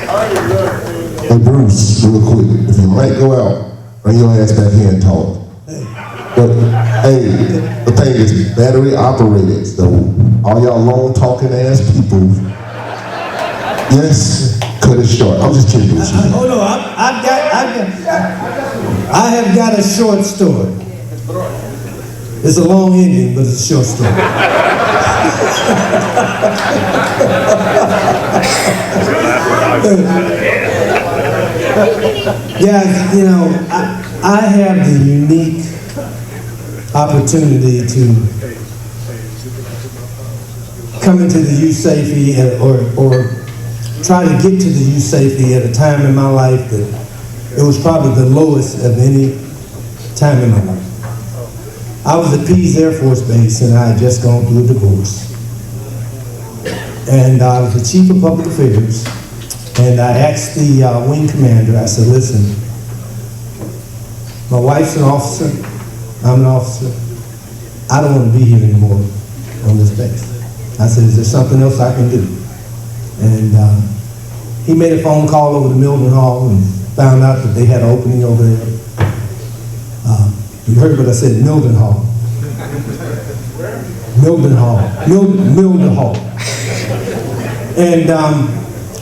Hey Bruce, real quick, if you might go out, bring your ass back here and talk. But hey, the thing is battery operated, so all y'all long talking ass people, yes, cut it short. I'm just kidding with you. Hold on, I have got a short story. It's a long ending, but it's a short story. Guys, you know, I have the unique opportunity to come into the Usafe or try to get to the Usafe at a time in my life that it was probably the lowest of any time in my life. I was at Pease Air Force Base and I had just gone through a divorce. And I was the chief of public affairs, and I asked the wing commander, I said, listen, my wife's an officer, I'm an officer, I don't want to be here anymore on this base. I said, is there something else I can do? And he made a phone call over to Milton Hall and found out that they had an opening over there. You heard what I said, Milton Hall. Milton Hall. Milton Hall. And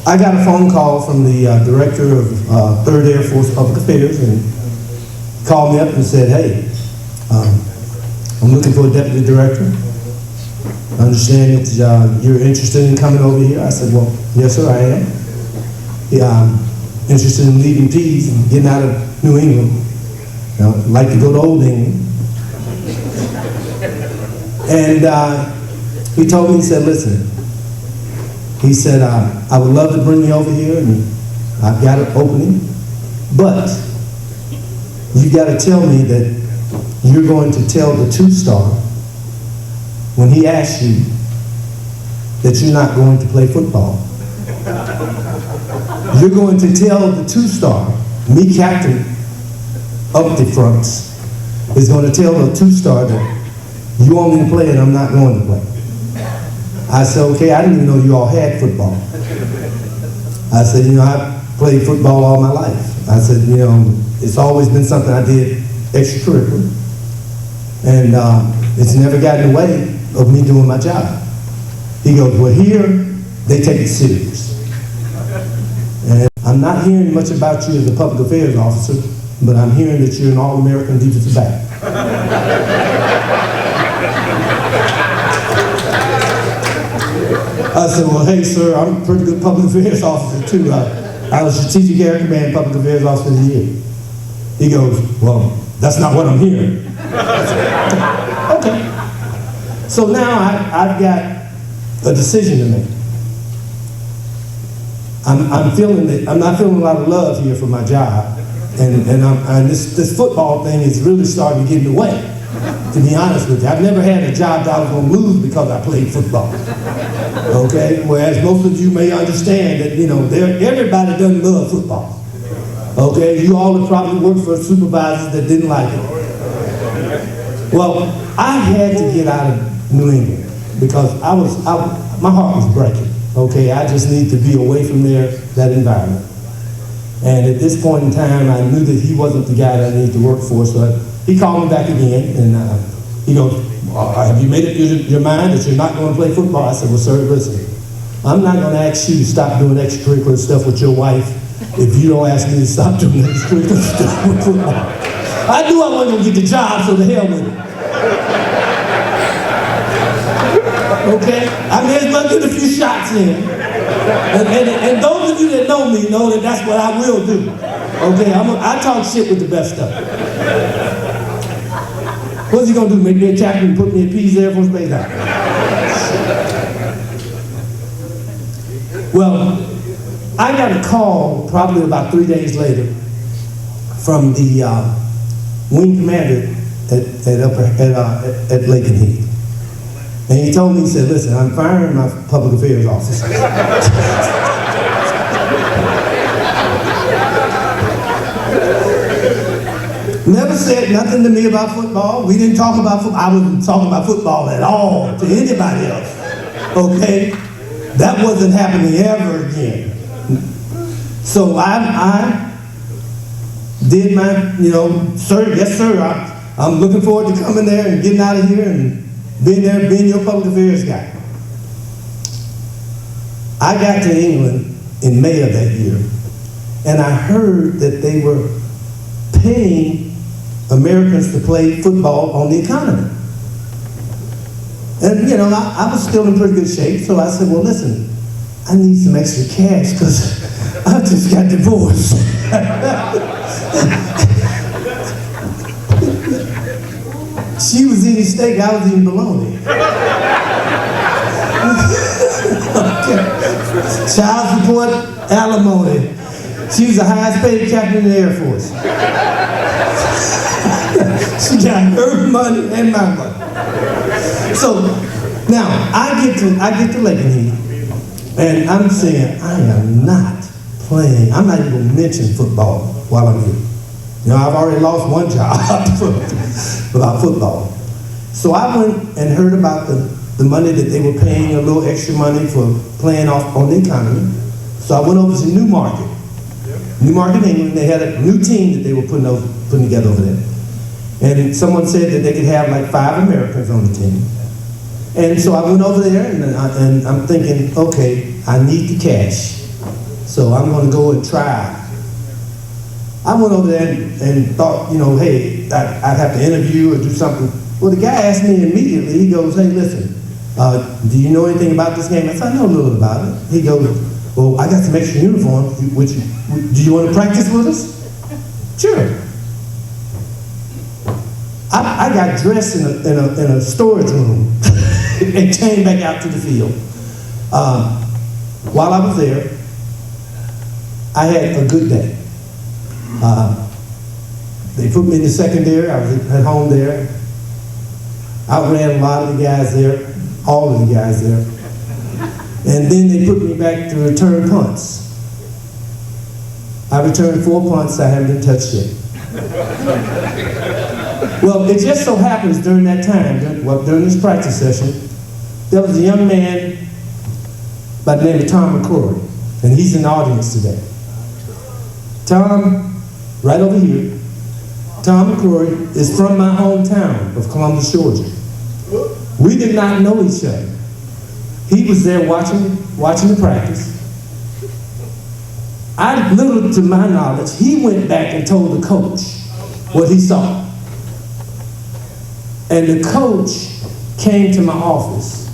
I got a phone call from the director of 3rd Air Force Public Affairs, and called me up and said, hey, I'm looking for a deputy director. I understand that you're interested in coming over here. I said, well, yes, sir, I am. Yeah, I'm interested in leaving Pease and getting out of New England. I'd like to go to Old England. And he told me, he said, listen, he said, I would love to bring you over here, and I've got an opening, but you got to tell me that you're going to tell the 2-star when he asks you that you're not going to play football. You're going to tell the 2-star, me captain up the fronts, is going to tell the 2-star that you want me to play and I'm not going to play. I said, okay, I didn't even know you all had football. I said, you know, I played football all my life. I said, you know, it's always been something I did extracurricular. And it's never gotten in the way of me doing my job. He goes, well, here, they take it serious. And I'm not hearing much about you as a public affairs officer, but I'm hearing that you're an All-American defensive back. I said, well, hey, sir, I'm a pretty good public affairs officer, too. I was Strategic Air Command Public Affairs Officer of the Year. He goes, well, that's not what I'm hearing. Okay. So now I've got a decision to make. I'm not feeling a lot of love here for my job, and this football thing is really starting to get in the way, to be honest with you. I've never had a job that I was going to lose because I played football. Okay? Whereas most of you may understand that, you know, everybody doesn't love football. Okay? You all have probably worked for supervisors that didn't like it. Well, I had to get out of New England because my heart was breaking. Okay, I just need to be away from that environment. And at this point in time, I knew that he wasn't the guy that I needed to work for, so he called me back again, and he goes, have you made up your mind that you're not going to play football? I said, well, sir, listen, I'm not going to ask you to stop doing extracurricular stuff with your wife if you don't ask me to stop doing extracurricular stuff with football. I knew I wasn't going to get the job, so the hell with it. Okay? I may as well get a few shots in. And those of you that know me know that that's what I will do. Okay? I talk shit with the best stuff. What's he gonna do? Make me a captain and put me in Pease Air Force Base? Well, I got a call probably about 3 days later from the wing commander at Lake and Heath. And he told me, he said, listen, I'm firing my public affairs officer. Never said nothing to me about football. We didn't talk about football. I wasn't talking about football at all to anybody else. Okay? That wasn't happening ever again. So I did my, sir, yes sir, I'm looking forward to coming there and getting out of here and being there, being your public affairs guy. I got to England in May of that year, and I heard that they were paying Americans to play football on the economy. And I was still in pretty good shape, so I said, well listen, I need some extra cash because I just got divorced. She was eating steak, I was eating bologna. Okay. Child support, alimony. She was the highest paid captain in the Air Force. She got her money and my money. So now I get to Lakenheath, and I'm saying I am not playing. I'm not even going to mention football while I'm here. I've already lost one job about football. So I went and heard about the money that they were paying, a little extra money for playing off on the economy. So I went over to Newmarket, England. They had a new team that they were putting together over there. And someone said that they could have like 5 Americans on the team. And so I went over there, and I'm thinking, okay, I need the cash. So I'm going to go and try. I went over there and thought, hey, I'd have to interview or do something. Well, the guy asked me immediately, he goes, hey, listen, do you know anything about this game? I said, I know a little about it. He goes, well, I got some extra uniforms. Do you want to practice with us? Sure. I got dressed in a storage room and came back out to the field. While I was there, I had a good day. They put me in the secondary. I was at home there. I ran a lot of the guys there, all of the guys there. And then they put me back to return punts. I returned 4 punts. I haven't been touched yet. Well, it just so happens during that time, during this practice session, there was a young man by the name of Tom McCrory, and he's in the audience today. Tom, right over here, Tom McCrory is from my hometown of Columbus, Georgia. We did not know each other. He was there watching the practice. Little to my knowledge, he went back and told the coach what he saw. And the coach came to my office.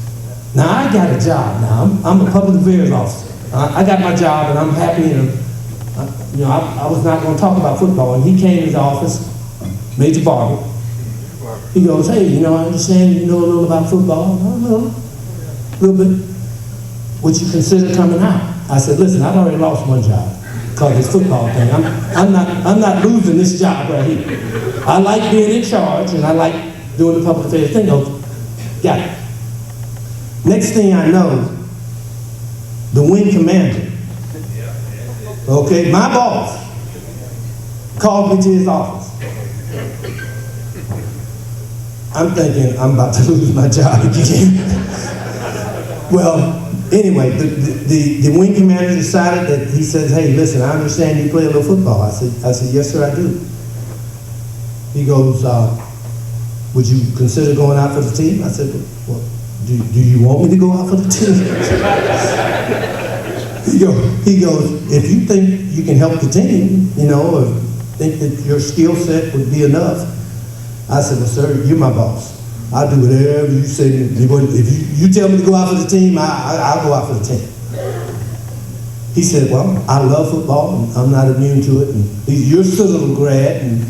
Now I got a job now. I'm a public affairs officer. I got my job and I'm happy. And I was not going to talk about football. And he came to his office, Major Barber. He goes, hey, I understand you know a little about football. A little bit. Would you consider coming out? I said, listen, I've already lost one job because of this football thing. I'm not losing this job right here. I like being in charge and I like doing the public affairs thing. Got it. Next thing I know, the wing commander, okay, my boss, called me to his office. I'm thinking I'm about to lose my job again. Well, anyway, the wing commander decided that he says, hey, listen, I understand you play a little football. I said, yes, sir, I do. He goes, would you consider going out for the team? I said, well, do you want me to go out for the team? He goes, if you think you can help the team, or think that your skill set would be enough. I said, well, sir, you're my boss. I'll do whatever you say. If you tell me to go out for the team, I'll go out for the team. He said, well, I love football, and I'm not immune to it. And you're still a grad, and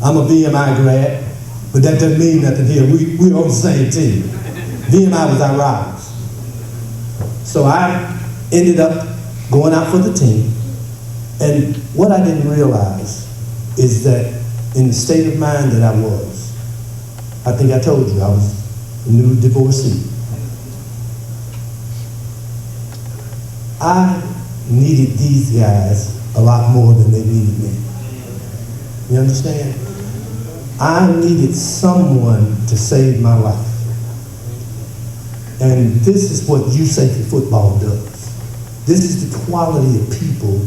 I'm a VMI grad, but that doesn't mean nothing here. We're on the same team. VMI was our rivals. So I ended up going out for the team, and what I didn't realize is that in the state of mind that I was, I think I told you, I was a new divorcee. I needed these guys a lot more than they needed me. You understand? I needed someone to save my life. And this is what Usafe football does. This is the quality of people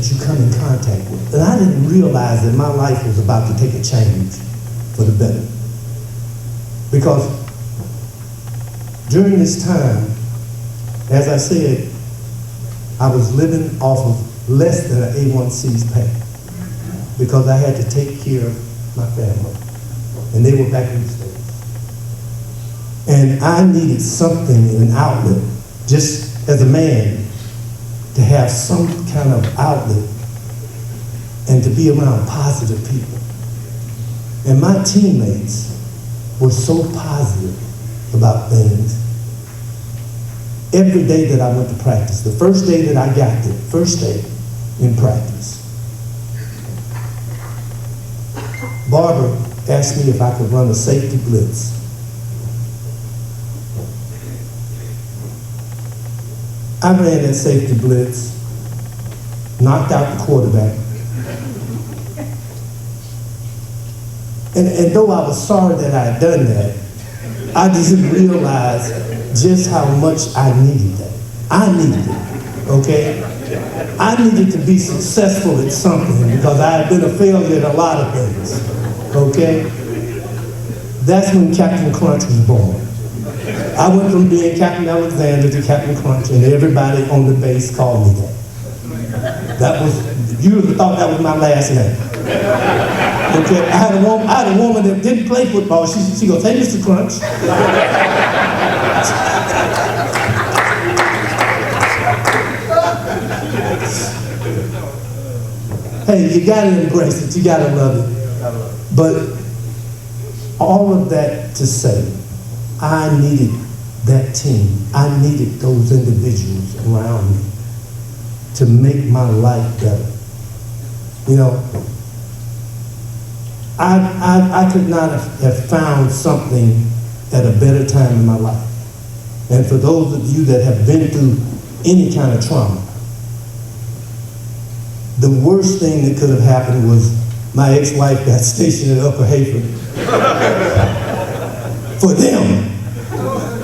that you come in contact with. And I didn't realize that my life was about to take a change for the better. Because during this time, as I said, I was living off of less than an A1C's pay because I had to take care of my family. And they were back in the States. And I needed something, an outlet, just as a man, to have some kind of outlet and to be around positive people. And my teammates were so positive about things. Every day that I went to practice, the first day that I got there, first day in practice, Barbara asked me if I could run a safety blitz. I ran that safety blitz, knocked out the quarterback. And though I was sorry that I had done that, I didn't realize just how much I needed that. I needed it, okay? I needed to be successful at something because I had been a failure at a lot of things, okay? That's when Captain Crunch was born. I went from being Captain Alexander to Captain Crunch, and everybody on the base called me that. That was, you would have thought that was my last name. Okay, I had a woman that didn't play football. She goes, "Hey, Mr. Crunch." Hey, you gotta embrace it, you gotta love it. But all of that to say, I needed that team. I needed those individuals around me to make my life better. You know, I could not have found something at a better time in my life. And for those of you that have been through any kind of trauma, the worst thing that could have happened was my ex-wife got stationed at Upper Hayford. For them.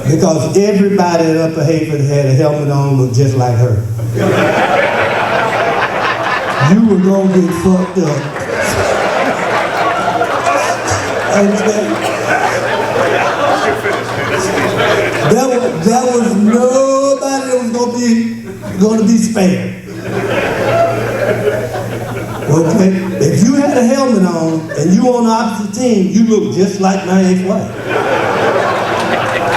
Because everybody at Upper Hayford had a helmet on, looked just like her. You were gonna get fucked up. There was nobody that was gonna be spared. Okay? If you had a helmet on and you on the opposite team, you look just like my ex-wife.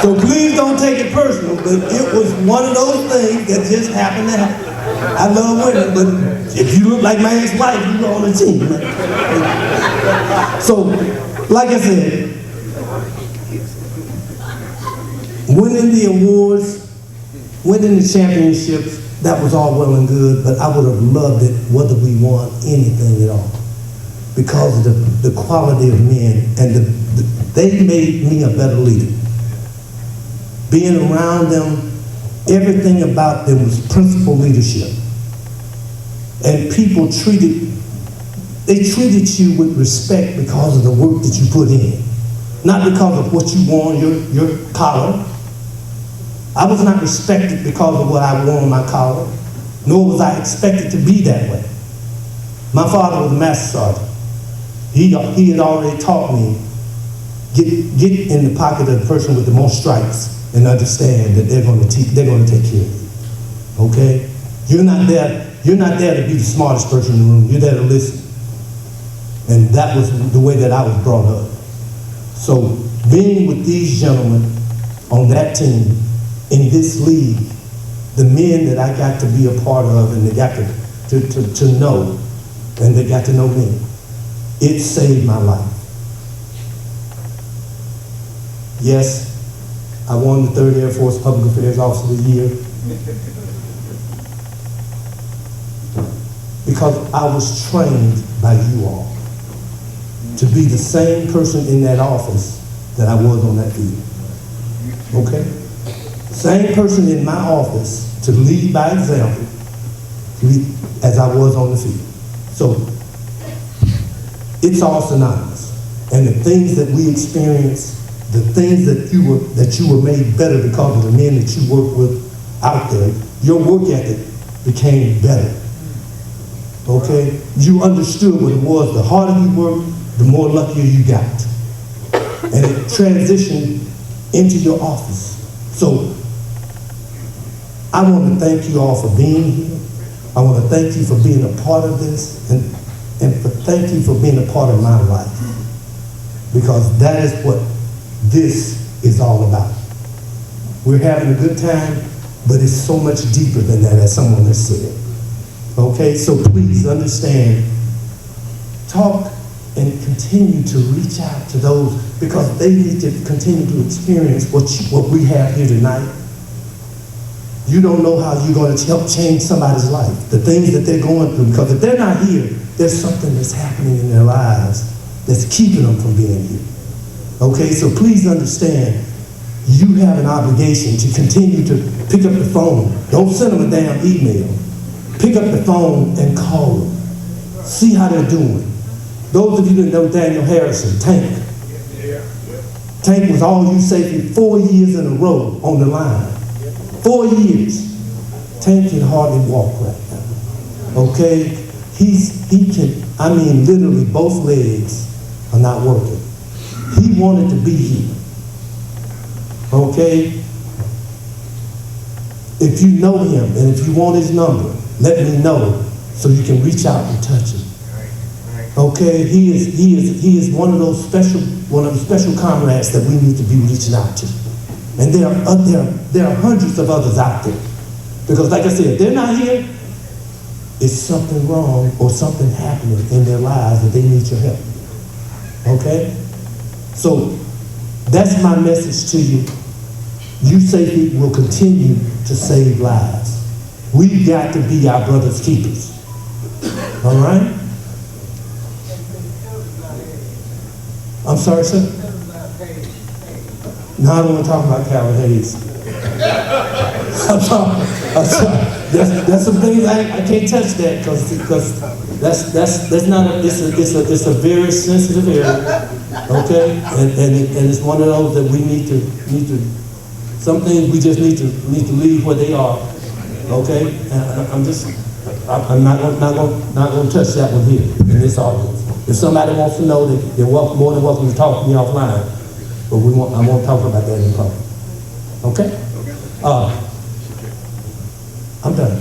So please don't take it personal, but it was one of those things that just happened to happen. I love women, but if you look like my ex-wife, you on the team. So, like I said, winning the awards, winning the championships, that was all well and good, but I would have loved it whether we won anything at all. Because of the quality of men, and they made me a better leader. Being around them, everything about them was principled leadership. And people treated you with respect because of the work that you put in. Not because of what you wore on your collar. I was not respected because of what I wore on my collar, nor was I expected to be that way. My father was a master sergeant. He had already taught me, get in the pocket of the person with the most stripes and understand that they're going to take care of you. Okay? You're not there to be the smartest person in the room. You're there to listen. And that was the way that I was brought up. So being with these gentlemen on that team, in this league, the men that I got to be a part of and they got to know, and they got to know me, it saved my life. Yes, I won the 3rd Air Force Public Affairs Officer of the Year because I was trained by you all to be the same person in that office that I was on that field. Okay? Same person in my office to lead by example as I was on the field. So it's all synonymous. And the things that we experience, the things that you were made better because of the men that you work with out there, your work ethic became better. Okay? You understood what it was. The harder you worked, the more luckier you got. And it transitioned into your office. So, I want to thank you all for being here. I want to thank you for being a part of this, and thank you for being a part of my life. Because that is what this is all about. We're having a good time, but it's so much deeper than that, as someone has said. Okay, so please understand, talk and continue to reach out to those, because they need to continue to experience what we have here tonight. You don't know how you're going to help change somebody's life, the things that they're going through, because if they're not here, there's something that's happening in their lives that's keeping them from being here. Okay, so please understand, you have an obligation to continue to pick up the phone. Don't send them a damn email. Pick up the phone and call them. See how they're doing. Those of you that know Daniel Harrison, Tank. Tank was all Usafe 4 years in a row on the line. 4 years. Tank can hardly walk right now. Okay? He can, I mean, literally both legs are not working. He wanted to be here. Okay? If you know him and if you want his number, let me know so you can reach out and touch him. Okay? He is one of the special comrades that we need to be reaching out to. And there are hundreds of others out there. Because like I said, if they're not here, it's something wrong or something happening in their lives that they need your help. Okay? So that's my message to you. Usafe will continue to save lives. We've got to be our brother's keepers. All right? I'm sorry, sir? No, I don't want to talk about Calvin Hayes. I'm sorry. That's some things I can't touch that because that's not it's a very sensitive area, okay? And it's one of those that we need to some things we just need to leave where they are, okay? And I'm not going to touch that one here in this audience. If somebody wants to know, they're more than welcome to talk to me offline. But I won't talk about that in public. Okay? I'm done.